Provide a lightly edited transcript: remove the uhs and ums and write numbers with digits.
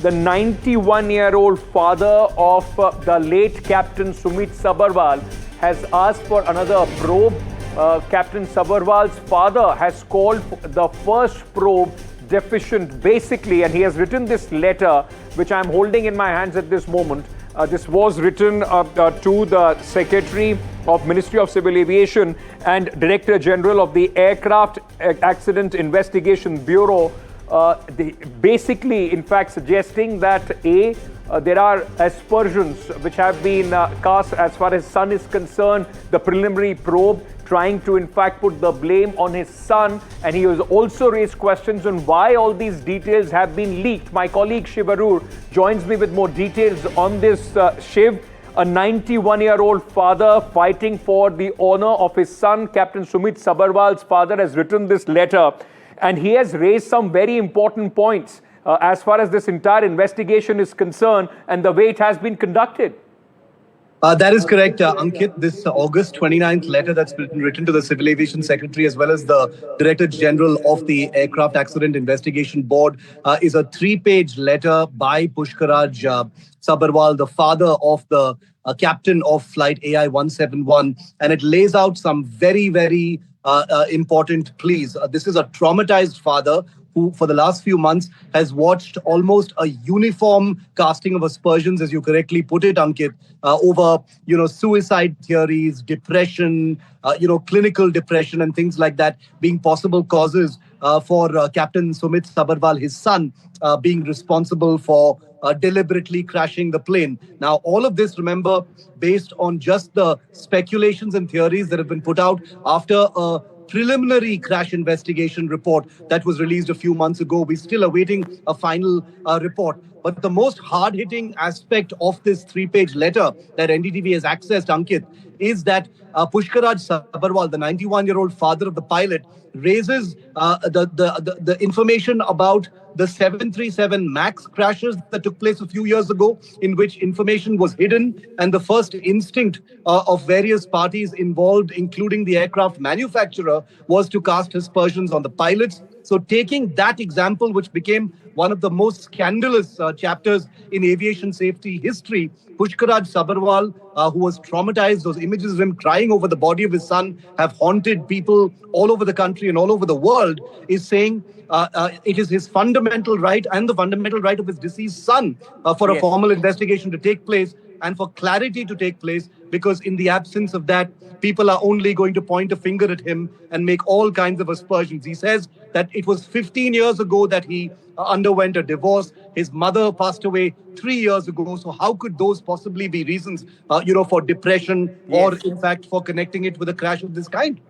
the 91-year-old father of the late Captain Sumit Sabharwal has asked for another probe. Captain Sabharwal's father has called the first probe deficient, basically, and he has written this letter, which I'm holding in my hands at this moment. This was written to the Secretary of Ministry of Civil Aviation and Director General of the Aircraft Accident Investigation Bureau. Basically, in fact, suggesting that there are aspersions which have been cast as far as son is concerned. The preliminary probe trying to in fact put the blame on his son, and he has also raised questions on why all these details have been leaked. My colleague Shiv Arur joins me with more details on this. Shiv, a 91-year-old father fighting for the honor of his son, Captain Sumit Sabharwal's father, has written this letter, and he has raised some very important points as far as this entire investigation is concerned and the way it has been conducted. That is correct, Ankit. This August 29th letter that's been written to the Civil Aviation Secretary as well as the Director General of the Aircraft Accident Investigation Board is a 3-page letter by Pushkaraj Sabharwal, the father of the captain of flight AI 171. And it lays out some very, very important pleas. This is a traumatized father who, for the last few months, has watched almost a uniform casting of aspersions, as you correctly put it, Ankit, over, suicide theories, depression, clinical depression and things like that being possible causes for Captain Sumit Sabharwal, his son, being responsible for deliberately crashing the plane. Now, all of this, remember, based on just the speculations and theories that have been put out after a preliminary crash investigation report that was released a few months ago. We're still awaiting a final report. But the most hard-hitting aspect of this 3-page letter that NDTV has accessed, Ankit, is that Pushkaraj Sabharwal, the 91-year-old father of the pilot, raises the information about the 737 MAX crashes that took place a few years ago, in which information was hidden, and the first instinct of various parties involved, including the aircraft manufacturer, was to cast aspersions on the pilots. So taking that example, which became one of the most scandalous chapters in aviation safety history, Pushkaraj Sabharwal, who was traumatized, those images of him crying over the body of his son have haunted people all over the country and all over the world, is saying it is his fundamental right and the fundamental right of his deceased son for a formal investigation to take place and for clarity to take place, because in the absence of that, people are only going to point a finger at him and make all kinds of aspersions. He says that it was 15 years ago that he underwent a divorce. His mother passed away 3 years ago. So how could those possibly be reasons, for depression or, in fact, for connecting it with a crash of this kind?